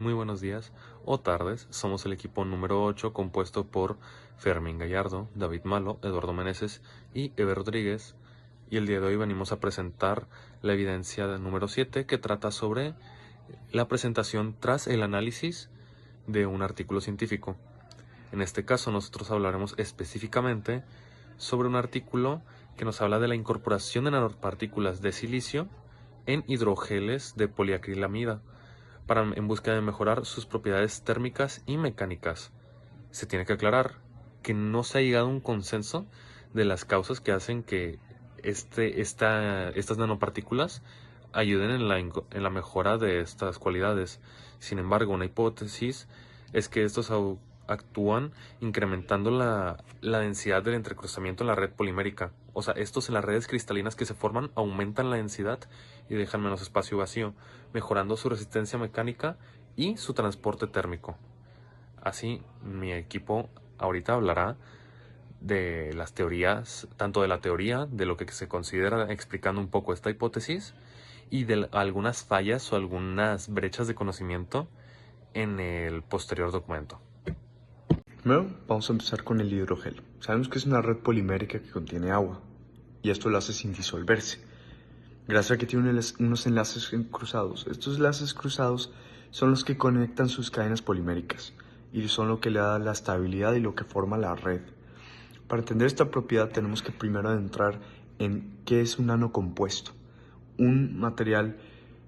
Muy buenos días o tardes. Somos el equipo número 8 compuesto por Fermín Gallardo, David Malo, Eduardo Meneses y Eber Rodríguez. Y el día de hoy venimos a presentar la evidencia número 7 que trata sobre la presentación tras el análisis de un artículo científico. En este caso nosotros hablaremos específicamente sobre un artículo que nos habla de la incorporación de nanopartículas de silicio en hidrogeles de poliacrilamida en búsqueda de mejorar sus propiedades térmicas y mecánicas. Se tiene que aclarar que no se ha llegado a un consenso de las causas que hacen que estas nanopartículas ayuden en la mejora de estas cualidades. Sin embargo, una hipótesis es que estos actúan incrementando la densidad del entrecruzamiento en la red polimérica. O sea, estos en las redes cristalinas que se forman aumentan la densidad y dejan menos espacio vacío, mejorando su resistencia mecánica y su transporte térmico. Así, mi equipo ahorita hablará de las teorías, tanto de la teoría, de lo que se considera explicando un poco esta hipótesis, y de algunas fallas o algunas brechas de conocimiento en el posterior documento. Primero, vamos a empezar con el hidrogel. Sabemos que es una red polimérica que contiene agua, y esto lo hace sin disolverse, gracias a que tiene unos enlaces cruzados. Estos enlaces cruzados son los que conectan sus cadenas poliméricas, y son lo que le da la estabilidad y lo que forma la red. Para entender esta propiedad tenemos que primero entrar en qué es un nanocompuesto. Un material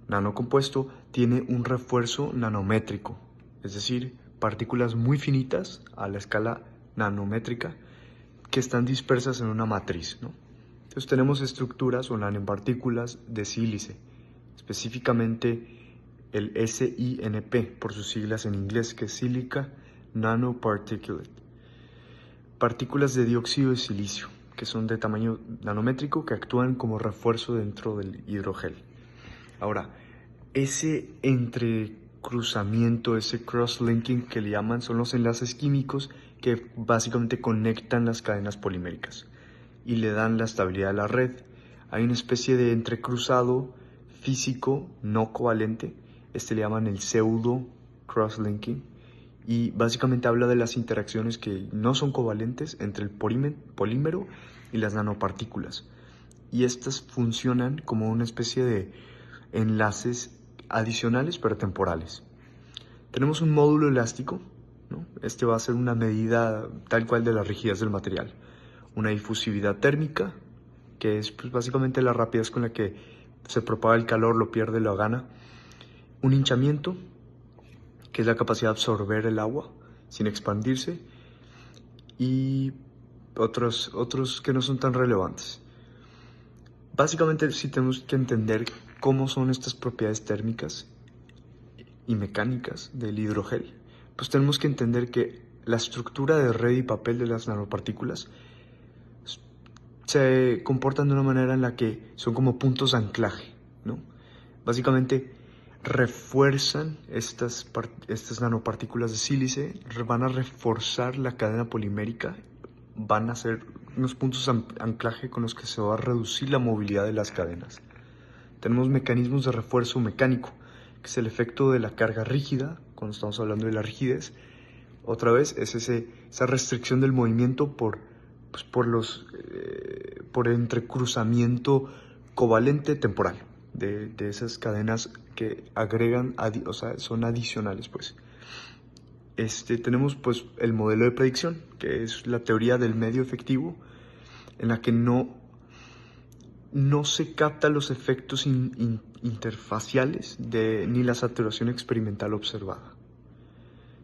nanocompuesto tiene un refuerzo nanométrico, es decir, partículas muy finitas a la escala nanométrica que están dispersas en una matriz, ¿no? Entonces tenemos estructuras o nanopartículas de sílice, específicamente el SINP por sus siglas en inglés, que es Silica Nanoparticulate. Partículas de dióxido de silicio, que son de tamaño nanométrico, que actúan como refuerzo dentro del hidrogel. Ahora, ese entrecruzamiento, ese cross-linking que le llaman, son los enlaces químicos que básicamente conectan las cadenas poliméricas y le dan la estabilidad a la red. Hay una especie de entrecruzado físico no covalente, le llaman el pseudo cross-linking, y básicamente habla de las interacciones que no son covalentes entre el polímero y las nanopartículas, y estas funcionan como una especie de enlaces adicionales pero temporales. Tenemos un módulo elástico, ¿no? Este va a ser una medida tal cual de la rigidez del material. Una difusividad térmica, que es pues, básicamente la rapidez con la que se propaga el calor, lo pierde, lo gana. Un hinchamiento, que es la capacidad de absorber el agua sin expandirse. Y otros que no son tan relevantes. Básicamente sí tenemos que entender cómo son estas propiedades térmicas y mecánicas del hidrogel. Pues tenemos que entender que la estructura de red y papel de las nanopartículas se comportan de una manera en la que son como puntos de anclaje, ¿no? Básicamente refuerzan estas nanopartículas de sílice, van a reforzar la cadena polimérica, van a ser unos puntos de anclaje con los que se va a reducir la movilidad de las cadenas. Tenemos mecanismos de refuerzo mecánico, que es el efecto de la carga rígida, cuando estamos hablando de la rigidez. Otra vez es esa restricción del movimiento por el entrecruzamiento covalente temporal de esas cadenas que agregan, o sea, son adicionales, pues. Tenemos pues el modelo de predicción, que es la teoría del medio efectivo, en la que no se captan los efectos interfaciales ni la saturación experimental observada.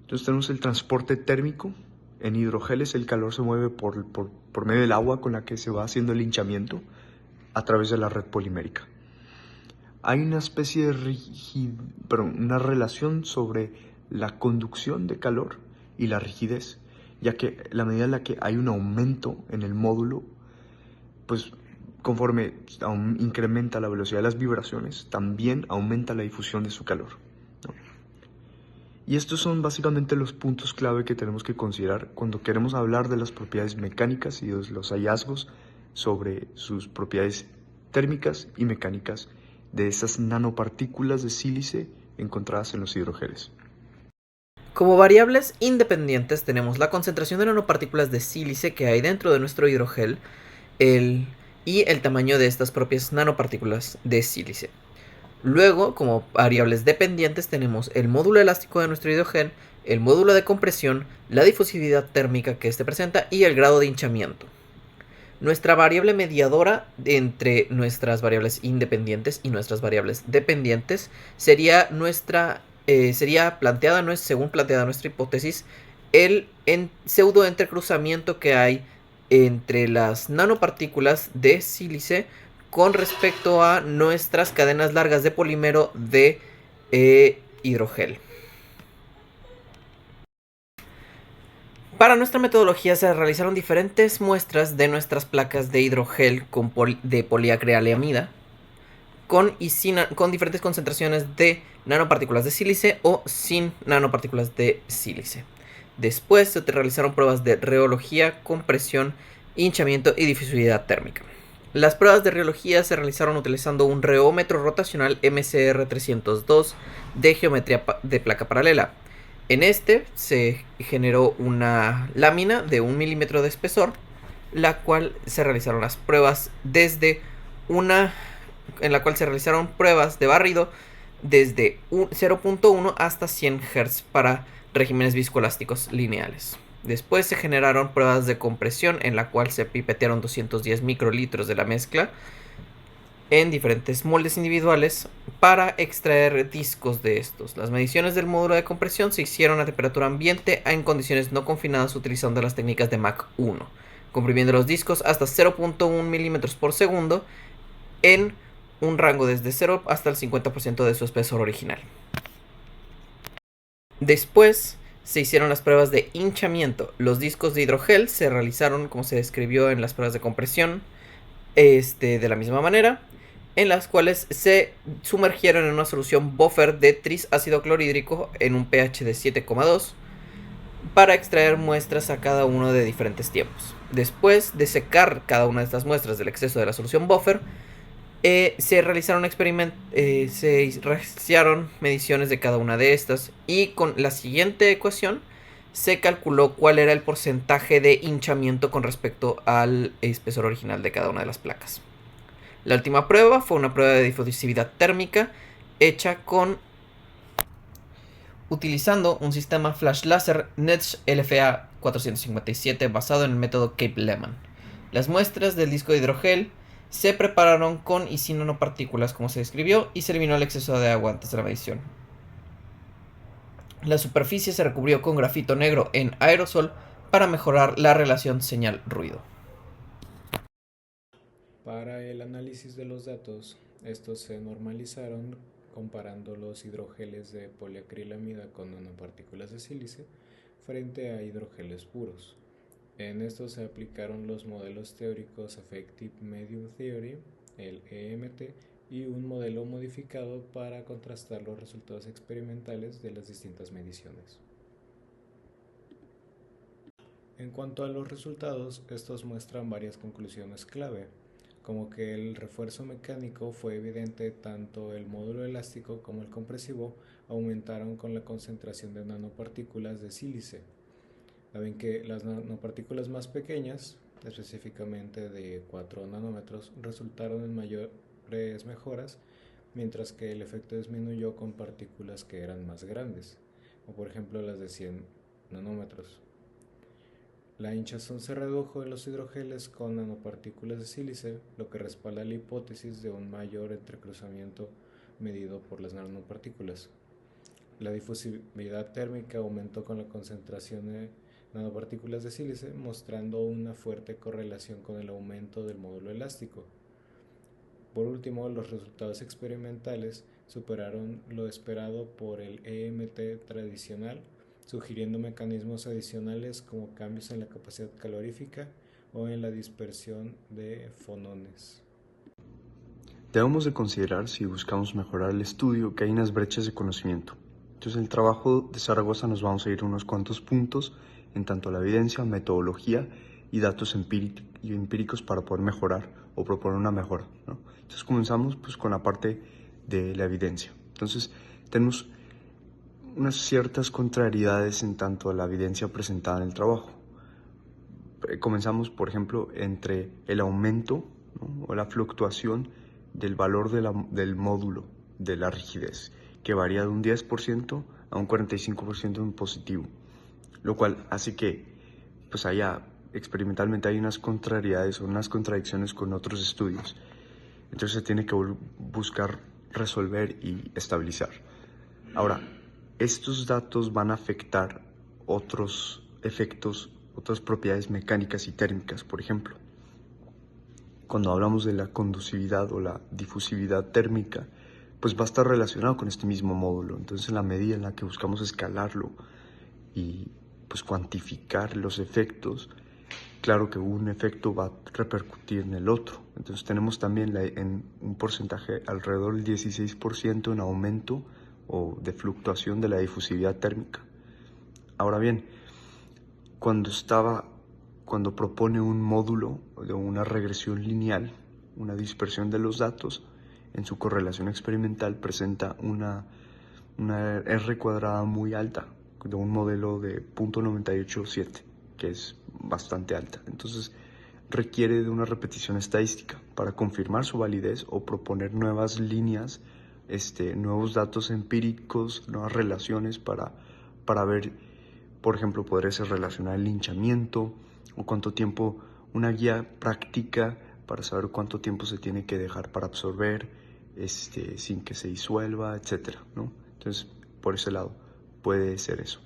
Entonces tenemos el transporte térmico. En hidrogeles el calor se mueve por medio del agua con la que se va haciendo el hinchamiento a través de la red polimérica. Hay una especie de una relación sobre la conducción de calor y la rigidez, ya que la medida en la que hay un aumento en el módulo, pues conforme incrementa la velocidad de las vibraciones, también aumenta la difusión de su calor, ¿no? Y estos son básicamente los puntos clave que tenemos que considerar cuando queremos hablar de las propiedades mecánicas y de los hallazgos sobre sus propiedades térmicas y mecánicas de esas nanopartículas de sílice encontradas en los hidrogeles. Como variables independientes tenemos la concentración de nanopartículas de sílice que hay dentro de nuestro hidrogel y el tamaño de estas propias nanopartículas de sílice. Luego, como variables dependientes tenemos el módulo elástico de nuestro hidrogel, el módulo de compresión, la difusividad térmica que éste presenta y el grado de hinchamiento. Nuestra variable mediadora entre nuestras variables independientes y nuestras variables dependientes sería según planteada nuestra hipótesis, el pseudo entrecruzamiento que hay entre las nanopartículas de sílice con respecto a nuestras cadenas largas de polímero de hidrogel. Para nuestra metodología se realizaron diferentes muestras de nuestras placas de hidrogel de poliacrilamida con diferentes concentraciones de nanopartículas de sílice o sin nanopartículas de sílice. Después se realizaron pruebas de rheología, compresión, hinchamiento y difusividad térmica. Las pruebas de rheología se realizaron utilizando un rheómetro rotacional MCR302 de geometría de placa paralela. En este se generó una lámina de 1 milímetro de espesor, la cual se realizaron las pruebas en la cual se realizaron pruebas de barrido desde 0.1 hasta 100 Hz para regímenes viscoelásticos lineales. Después se generaron pruebas de compresión en la cual se pipetearon 210 microlitros de la mezcla en diferentes moldes individuales para extraer discos de estos. Las mediciones del módulo de compresión se hicieron a temperatura ambiente en condiciones no confinadas utilizando las técnicas de Mach 1, comprimiendo los discos hasta 0.1 milímetros por segundo en un rango desde 0 hasta el 50% de su espesor original. Después se hicieron las pruebas de hinchamiento. Los discos de hidrogel se realizaron como se describió en las pruebas de compresión, de la misma manera, en las cuales se sumergieron en una solución buffer de trisácido clorhídrico en un pH de 7,2 para extraer muestras a cada uno de diferentes tiempos. Después de secar cada una de estas muestras del exceso de la solución buffer, se realizaron mediciones de cada una de estas y con la siguiente ecuación se calculó cuál era el porcentaje de hinchamiento con respecto al espesor original de cada una de las placas. La última prueba fue una prueba de difusividad térmica hecha utilizando un sistema flash láser NETSCH LFA 457 basado en el método Kaplan-Meier. Las muestras del disco de hidrogel se prepararon con y sin nanopartículas como se describió y se eliminó el exceso de agua antes de la medición. La superficie se recubrió con grafito negro en aerosol para mejorar la relación señal-ruido. Para el análisis de los datos, estos se normalizaron comparando los hidrogeles de poliacrilamida con nanopartículas de sílice frente a hidrogeles puros. En estos se aplicaron los modelos teóricos Effective Medium Theory, el EMT, y un modelo modificado para contrastar los resultados experimentales de las distintas mediciones. En cuanto a los resultados, estos muestran varias conclusiones clave, como que el refuerzo mecánico fue evidente, tanto el módulo elástico como el compresivo aumentaron con la concentración de nanopartículas de sílice. Saben que las nanopartículas más pequeñas, específicamente de 4 nanómetros, resultaron en mayores mejoras, mientras que el efecto disminuyó con partículas que eran más grandes, como por ejemplo las de 100 nanómetros. La hinchazón se redujo en los hidrogeles con nanopartículas de sílice, lo que respalda la hipótesis de un mayor entrecruzamiento medido por las nanopartículas. La difusividad térmica aumentó con la concentración de nanopartículas de sílice, mostrando una fuerte correlación con el aumento del módulo elástico. Por último, los resultados experimentales superaron lo esperado por el EMT tradicional, sugiriendo mecanismos adicionales como cambios en la capacidad calorífica o en la dispersión de fonones. Debemos de considerar, si buscamos mejorar el estudio, que hay unas brechas de conocimiento. Entonces, en el trabajo de Zaragoza nos vamos a ir unos cuantos puntos en tanto la evidencia, metodología y datos empíricos para poder mejorar o proponer una mejora, ¿no? Entonces comenzamos con la parte de la evidencia. Entonces tenemos unas ciertas contrariedades en tanto a la evidencia presentada en el trabajo. Comenzamos, por ejemplo, entre el aumento, ¿no?, o la fluctuación del valor del módulo de la rigidez, que varía de un 10% a un 45% en positivo, lo cual hace que pues experimentalmente hay unas contrariedades o unas contradicciones con otros estudios. Entonces se tiene que buscar resolver y estabilizar. Ahora, estos datos van a afectar otros efectos, otras propiedades mecánicas y térmicas. Por ejemplo, cuando hablamos de la conducividad o la difusividad térmica, pues va a estar relacionado con este mismo módulo. Entonces, en la medida en la que buscamos escalarlo y pues cuantificar los efectos, claro que un efecto va a repercutir en el otro. Entonces tenemos también en un porcentaje alrededor del 16% en aumento o de fluctuación de la difusividad térmica. Ahora bien, cuando propone un módulo de una regresión lineal, una dispersión de los datos, en su correlación experimental presenta una R cuadrada muy alta, de un modelo de 0.987, que es bastante alta. Entonces requiere de una repetición estadística para confirmar su validez o proponer nuevas líneas, nuevos datos empíricos, nuevas relaciones para ver, por ejemplo, podría ser relacionar el hinchamiento o cuánto tiempo, una guía práctica para saber cuánto tiempo se tiene que dejar para absorber sin que se disuelva, etcétera, ¿no? Entonces, por ese lado puede ser eso.